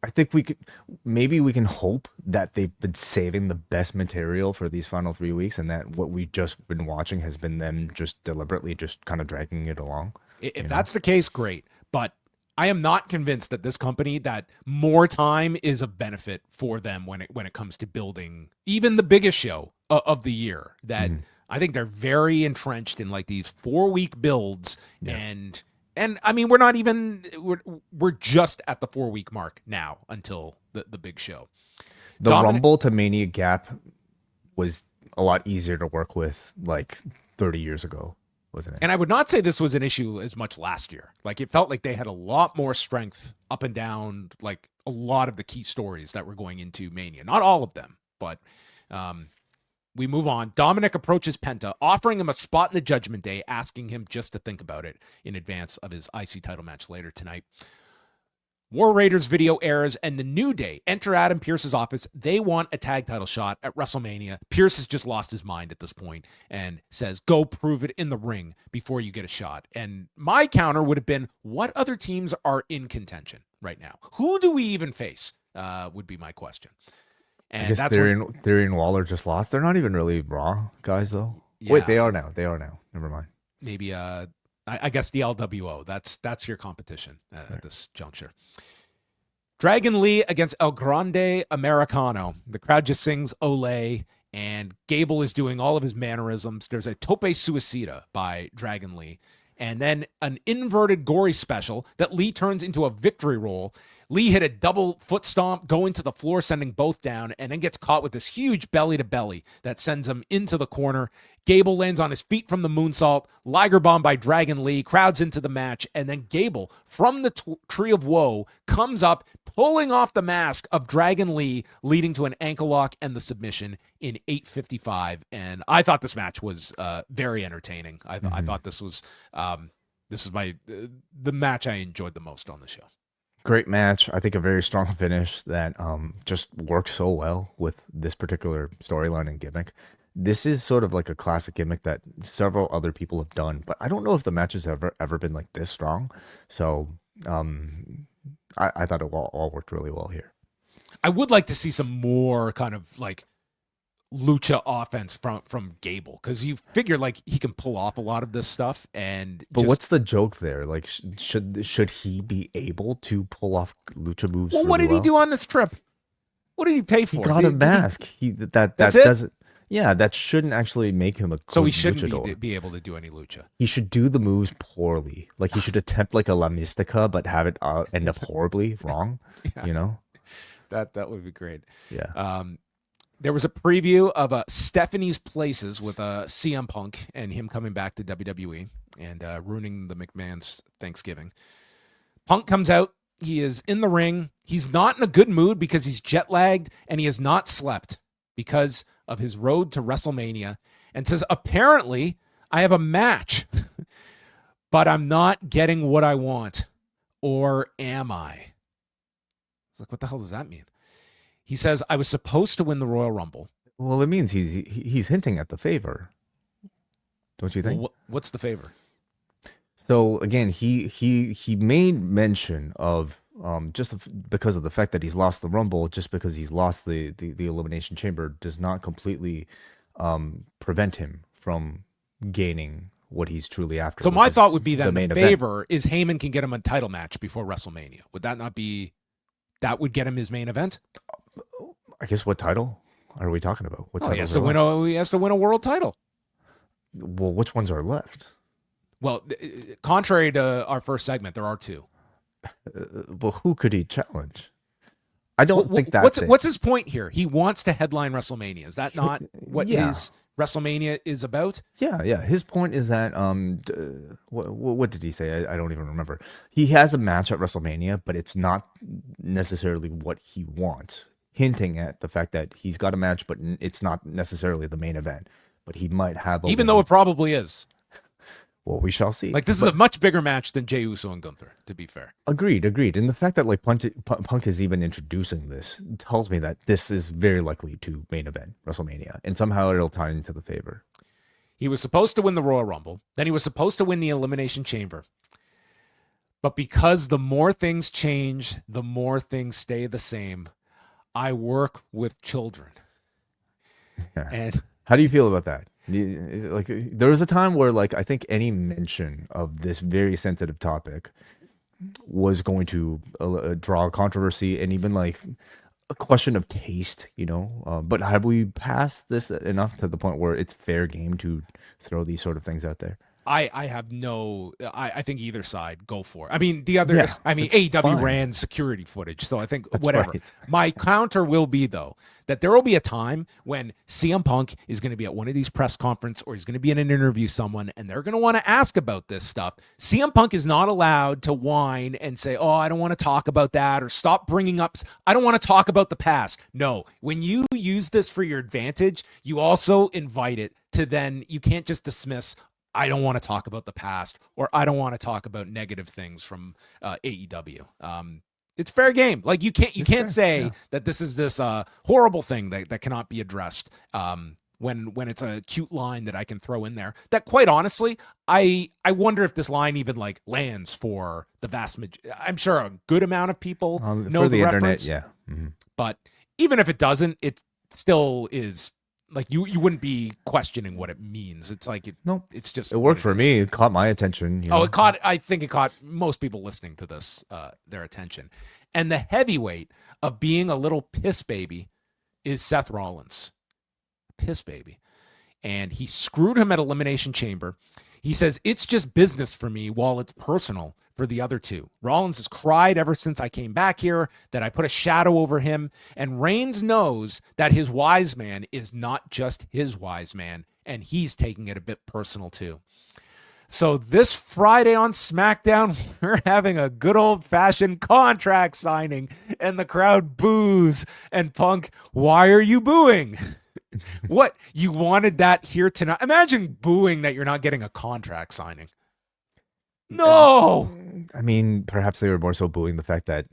I think we can hope that they've been saving the best material for these final 3 weeks, and that what we've just been watching has been them just deliberately just kind of dragging it along. If that's the case, great. But I am not convinced that this company, that more time is a benefit for them when it comes to building even the biggest show of the year. That I think they're very entrenched in, like, these 4 week builds, and And I mean, we're just at the 4-week mark now until the big show. The Rumble to Mania gap was a lot easier to work with like 30 years ago, wasn't it? And I would not say this was an issue as much last year. Like, it felt like they had a lot more strength up and down, like a lot of the key stories that were going into Mania. Not all of them, but we move on. Dominic approaches Penta, offering him a spot in the Judgment Day, asking him just to think about it in advance of his IC title match later tonight. War Raiders video airs, and the New Day enter Adam Pearce's office. They want a tag title shot at WrestleMania. Pearce has just lost his mind at this point and says, go prove it in the ring before you get a shot. And my counter would have been, what other teams are in contention right now? Who do we even face? Would be my question. And I guess Theory and Waller just lost. They're not even really Raw guys, though. Yeah. Wait, they are now. Never mind. Maybe I guess the LWO. That's your competition at this juncture. Dragon Lee against El Grande Americano. The crowd just sings Olay, and Gable is doing all of his mannerisms. There's a tope suicida by Dragon Lee, and then an inverted gory special that Lee turns into a victory roll. Lee hit a double foot stomp, going to the floor, sending both down, and then gets caught with this huge belly-to-belly that sends him into the corner. Gable lands on his feet from the moonsault. Liger bomb by Dragon Lee, crowds into the match, and then Gable, from the Tree of Woe, comes up, pulling off the mask of Dragon Lee, leading to an ankle lock and the submission in 8:55. And I thought this match was very entertaining. I thought this was the match I enjoyed the most on the show. Great match. I think a very strong finish that just works so well with this particular storyline and gimmick. This is sort of like a classic gimmick that several other people have done, but I don't know if the match has ever been like this strong. So I thought it all worked really well here. I would like to see some more kind of like lucha offense from Gable, because you figure like he can pull off a lot of this stuff. But what's the joke there? Like, should he be able to pull off lucha moves? Well, what did he do on this trip? What did he pay for? He got a mask. That doesn't. Yeah, that shouldn't actually make him a good so he shouldn't be able to do any lucha. He should do the moves poorly. Like, he should attempt like a La Mystica, but have it end up horribly wrong. Yeah. You know, that would be great. Yeah. There was a preview of Stephanie's Places with CM Punk and him coming back to WWE and ruining the McMahon's Thanksgiving. Punk comes out. He is in the ring. He's not in a good mood because he's jet lagged and he has not slept because of his road to WrestleMania, and says, apparently I have a match, but I'm not getting what I want. Or am I? It's like, what the hell does that mean? He says, I was supposed to win the Royal Rumble. Well, it means he's hinting at the favor. Don't you think? Well, what's the favor? So again, he made mention of just because of the fact that he's lost the Rumble, just because he's lost the Elimination Chamber does not completely prevent him from gaining what he's truly after. So my thought would be that the favor is Heyman can get him a title match before WrestleMania. Would that not be, that would get him his main event? I guess what title are we talking about? What he has to win a world title. Well, which ones are left? Well, contrary to our first segment, there are two. Well, who could he challenge? I don't think that's what's his point here? He wants to headline WrestleMania. Is that not what his WrestleMania is about? Yeah. His point is that what did he say? I don't even remember. He has a match at WrestleMania, but it's not necessarily what he wants. Hinting at the fact that he's got a match, but it's not necessarily the main event. But he might have, even though it probably is. Well, we shall see. Like, this is a much bigger match than Jey Uso and Gunther, to be fair. Agreed. And the fact that like Punk is even introducing this tells me that this is very likely to main event WrestleMania, and somehow it'll tie into the favor. He was supposed to win the Royal Rumble, then he was supposed to win the Elimination Chamber. But because the more things change, the more things stay the same. I work with children. Yeah. And how do you feel about that? Like, there was a time where like I think any mention of this very sensitive topic was going to draw controversy and even like a question of taste, you know. But have we passed this enough to the point where it's fair game to throw these sort of things out there? I have no. I think either side go for it. I mean, the other. Yeah, I mean, it's AEW fine. ran security footage, so I think That's whatever. right. My counter will be though that there will be a time when CM Punk is going to be at one of these press conference or he's going to be in an interview someone, and they're going to want to ask about this stuff. CM Punk is not allowed to whine and say, "Oh, I don't want to talk about that," or "Stop bringing up. I don't want to talk about the past." No, when you use this for your advantage, you also invite it to then. You can't just dismiss. I don't want to talk about the past, or I don't want to talk about negative things from AEW. It's fair game. Like you can't say that this is this horrible thing that cannot be addressed. When it's a cute line that I can throw in there. That quite honestly, I wonder if this line even like lands for the vast majority. I'm sure a good amount of people know the reference. Internet, yeah. Mm-hmm. But even if it doesn't, it still is. Like you wouldn't be questioning what it means. It's like it's just it worked for me. It caught my attention. I think it caught most people listening to this their attention. And the heavyweight of being a little piss baby is Seth Rollins. Piss baby. And he screwed him at Elimination Chamber. He says it's just business for me while it's personal for the other two. Rollins has cried ever since I came back here that I put a shadow over him. And Reigns knows that his wise man is not just his wise man. And he's taking it a bit personal too. So this Friday on SmackDown, we're having a good old-fashioned contract signing. And the crowd boos. And Punk, why are you booing? What? You wanted that here tonight? Imagine booing that you're not getting a contract signing. No! I mean, perhaps they were more so booing the fact that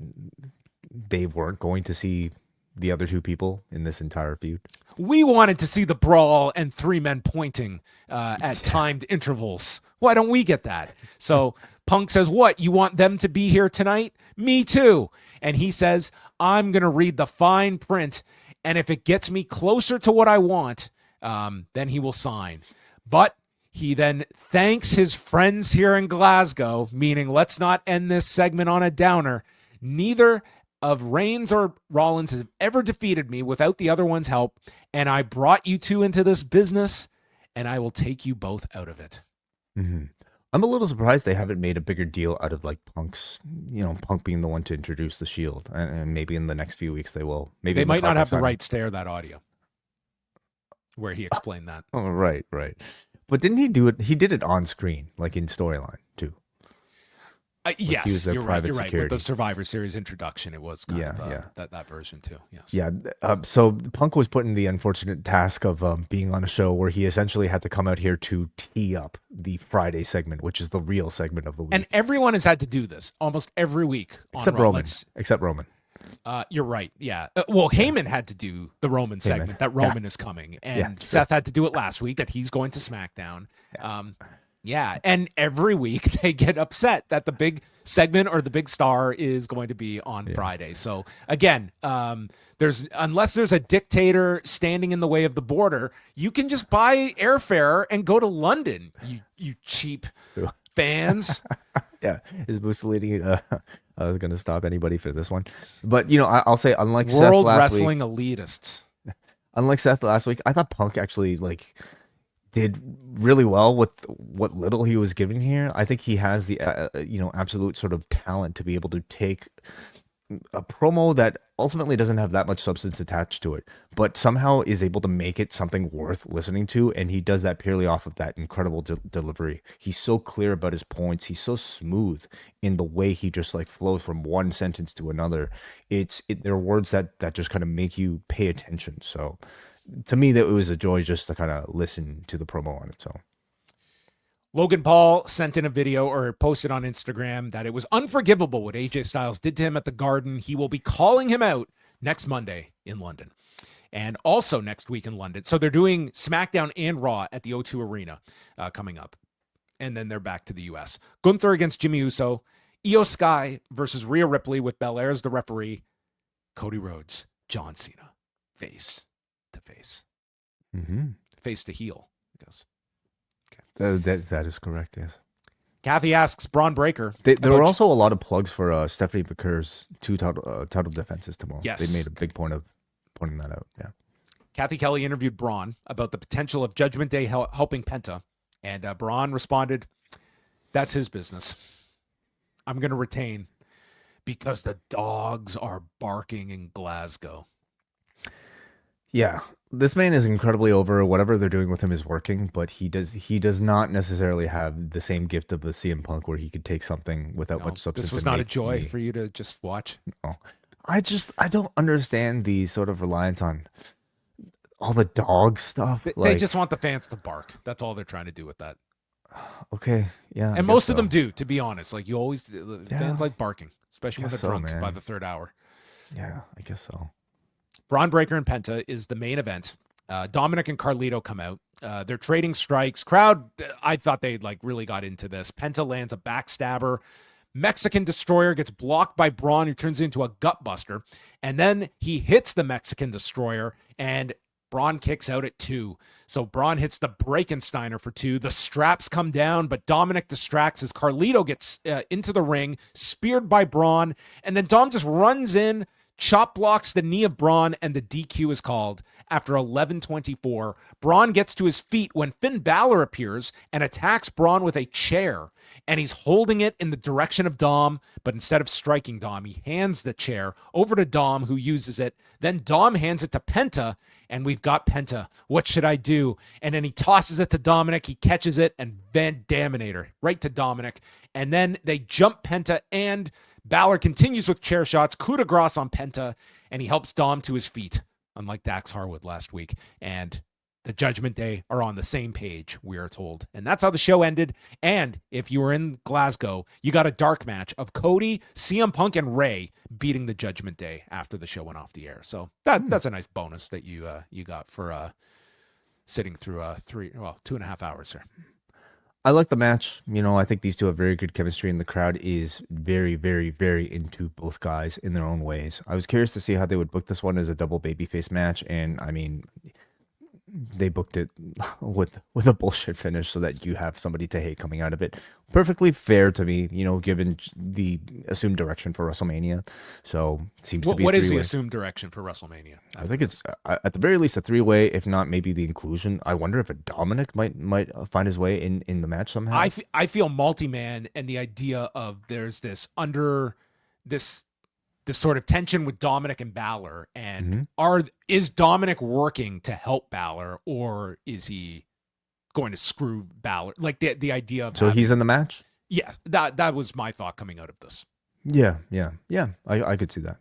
they weren't going to see the other two people in this entire feud. We wanted to see the brawl and three men pointing at timed intervals. Why don't we get that? So Punk says, what? You want them to be here tonight? Me too. And he says, I'm going to read the fine print. And if it gets me closer to what I want, then he will sign. But he then thanks his friends here in Glasgow, meaning let's not end this segment on a downer. Neither of Reigns or Rollins have ever defeated me without the other one's help. And I brought you two into this business, and I will take you both out of it. Mm-hmm. I'm a little surprised they haven't made a bigger deal out of like Punk's, Punk being the one to introduce the Shield, and maybe in the next few weeks they will. Maybe they might not have the rights to air that audio where he explained that. Oh, right. But didn't he do it? He did it on screen, like in storyline too. Yes, you're right. With the Survivor Series introduction, it was kind of that version too. Yes. Yeah. So Punk was put in the unfortunate task of being on a show where he essentially had to come out here to tee up the Friday segment, which is the real segment of the week. And everyone has had to do this almost every week, except Roman. Except Roman. You're right. Yeah. Well, Heyman had to do the Roman segment that Roman is coming, and Seth had to do it last week that he's going to SmackDown. Yeah. And every week they get upset that the big segment or the big star is going to be on Friday. So again, unless there's a dictator standing in the way of the border, you can just buy airfare and go to London. You cheap fans. Yeah. Is Mussolini going to stop anybody for this one? But I'll say unlike World Seth last Wrestling week, elitists. Unlike Seth last week, I thought Punk actually did really well with what little he was given here. I think he has the absolute sort of talent to be able to take a promo that ultimately doesn't have that much substance attached to it, but somehow is able to make it something worth listening to, and he does that purely off of that incredible delivery. He's so clear about his points. He's so smooth in the way he just flows from one sentence to another. There are words that just kind of make you pay attention. So to me, that it was a joy just to kind of listen to the promo on its own. Logan Paul sent in a video or posted on Instagram that it was unforgivable what AJ Styles did to him at the Garden. He will be calling him out next Monday in London and also next week in London. So they're doing SmackDown and Raw at the O2 Arena coming up. And then they're back to the U.S. Gunther against Jimmy Uso. Io Sky versus Rhea Ripley with Belair as the referee. Cody Rhodes, John Cena, face to face. Mm-hmm. Face to heel, I guess. That is correct, yes. Kathy asks Bron Breakker. There were also a lot of plugs for Stephanie McCur's two title defenses tomorrow. Yes. They made a big point of pointing that out, yeah. Kathy Kelly interviewed Braun about the potential of Judgment Day helping Penta And Bron responded, "That's his business. I'm going to retain because the dogs are barking in Glasgow." Yeah, this man is incredibly over. Whatever they're doing with him is working, but he does not necessarily have the same gift of a CM Punk where he could take something without No, much substance. this was and not a make joy me- for you to just watch. Oh. I don't understand the sort of reliance on all the dog stuff. They just want the fans to bark. That's all they're trying to do with that. Okay, yeah, I And guess most of so. them do, to be honest. Like the fans like barking, especially when Guess they're so, drunk by man. the third hour. Yeah, I guess so. Bron Breakker and Penta is the main event. Dominic and Carlito come out. They're trading strikes. Crowd, I thought they like really got into this. Penta lands a backstabber. Mexican Destroyer gets blocked by Braun, who turns into a gutbuster. And then he hits the Mexican Destroyer, and Braun kicks out at 2. So Braun hits the Breakensteiner for 2. The straps come down, but Dominic distracts as Carlito gets into the ring, speared by Braun. And then Dom just runs in, chop blocks the knee of Braun, and the DQ is called. After 11:24, Braun gets to his feet when Finn Balor appears and attacks Braun with a chair. And he's holding it in the direction of Dom, but instead of striking Dom, he hands the chair over to Dom, who uses it. Then Dom hands it to Penta, and we've got Penta. What should I do? And then he tosses it to Dominic. He catches it, and Van Daminator right to Dominic. And then they jump Penta, and Balor continues with chair shots, coup de grace on Penta, and he helps Dom to his feet, unlike Dax Harwood last week. And the Judgment Day are on the same page, we are told. And that's how the show ended. And if you were in Glasgow, you got a dark match of Cody, CM Punk, and Ray beating the Judgment Day after the show went off the air. So that's a nice bonus that you got for sitting through 2.5 hours here. I like the match. I think these two have very good chemistry, and the crowd is very, very, very into both guys in their own ways. I was curious to see how they would book this one as a double babyface match, and I mean, they booked it with a bullshit finish so that you have somebody to hate coming out of it. Perfectly fair to me, given the assumed direction for WrestleMania. So it seems to be what a is the three-way. assumed direction for WrestleMania? I think it's at the very least a 3-way, if not maybe the inclusion. I wonder if a Dominic might find his way in the match somehow. I feel multi-man, and the idea of there's this sort of tension with Dominic and Balor, and is Dominic working to help Balor, or is he going to screw Balor? Like the idea of he's in the match. Yes, that was my thought coming out of this. Yeah. I could see that.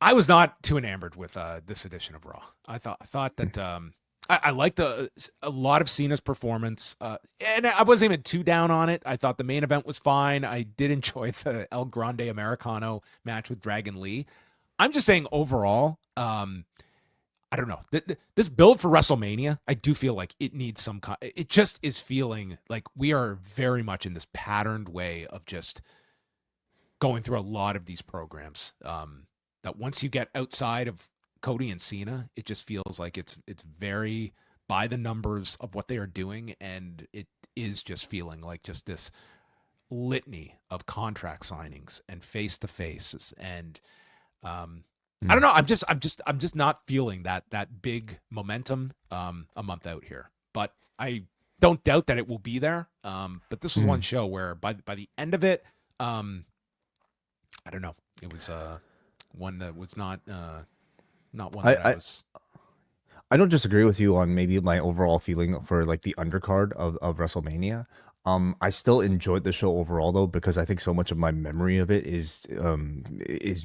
I was not too enamored with this edition of Raw. I thought that I liked a lot of Cena's performance, and I wasn't even too down on it. I thought the main event was fine. I did enjoy the El Grande Americano match with Dragon Lee. I'm just saying overall, I don't know. This build for WrestleMania, I do feel like it needs some. It just is feeling like we are very much in this patterned way of just going through a lot of these programs. That once you get outside of Cody and Cena, it just feels like it's very by the numbers of what they are doing, and it is just feeling like just this litany of contract signings and face to faces, and I don't know. I'm just not feeling that big momentum a month out here, but I don't doubt that it will be there. But this was one show where by the end of it, I don't know. It was one that was not one that I was. I don't disagree with you on maybe my overall feeling for like the undercard of WrestleMania. I still enjoyed the show overall though, because I think so much of my memory of it is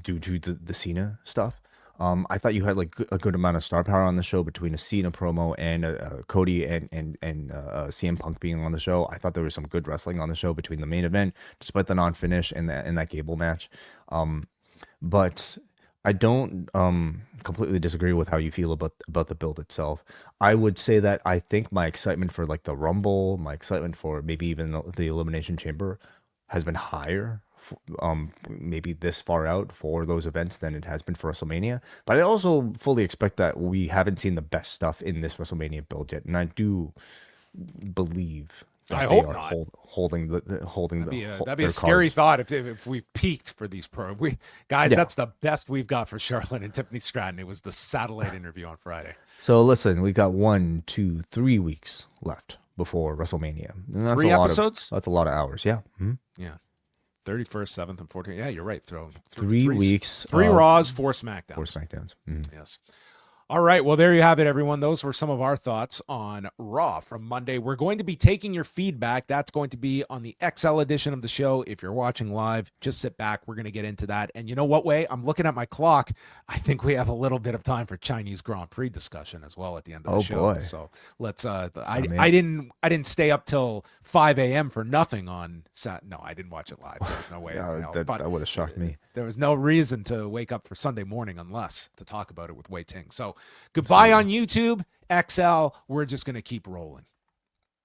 due to the Cena stuff. I thought you had like a good amount of star power on the show between a Cena promo and Cody and CM Punk being on the show. I thought there was some good wrestling on the show between the main event, despite the non-finish and that Gable match. But I don't completely disagree with how you feel about the build itself. I would say that I think my excitement for like the Rumble, my excitement for maybe even the Elimination Chamber has been higher, maybe this far out for those events than it has been for WrestleMania. But I also fully expect that we haven't seen the best stuff in this WrestleMania build yet, and I do believe that I they hope are not. holding That'd be a scary thought if we peaked for these guys. Yeah. That's the best we've got for Charlotte and Tiffany Stratton. It was the satellite interview on Friday. So listen, we got 1, 2, 3 weeks left before WrestleMania. And that's 3 episodes? That's a lot of hours. Yeah. Mhm. Yeah. 31st, 7th, and 14th. Yeah, you're right. Throw 3 weeks. 3 Raws, 4 SmackDowns. 4 SmackDowns. Mhm. Yes. All right. Well, there you have it, everyone. Those were some of our thoughts on Raw from Monday. We're going to be taking your feedback. That's going to be on the XL edition of the show. If you're watching live, just sit back. We're going to get into that. And you know what, Way? I'm looking at my clock. I think we have a little bit of time for Chinese Grand Prix discussion as well at the end of the show. Boy. So let's. I didn't stay up till 5 a.m. for nothing on Sat. No, I didn't watch it live. There's no way. That would have shocked me. There was no reason to wake up for Sunday morning unless to talk about it with Wai Ting. So goodbye on YouTube, XL. We're just going to keep rolling.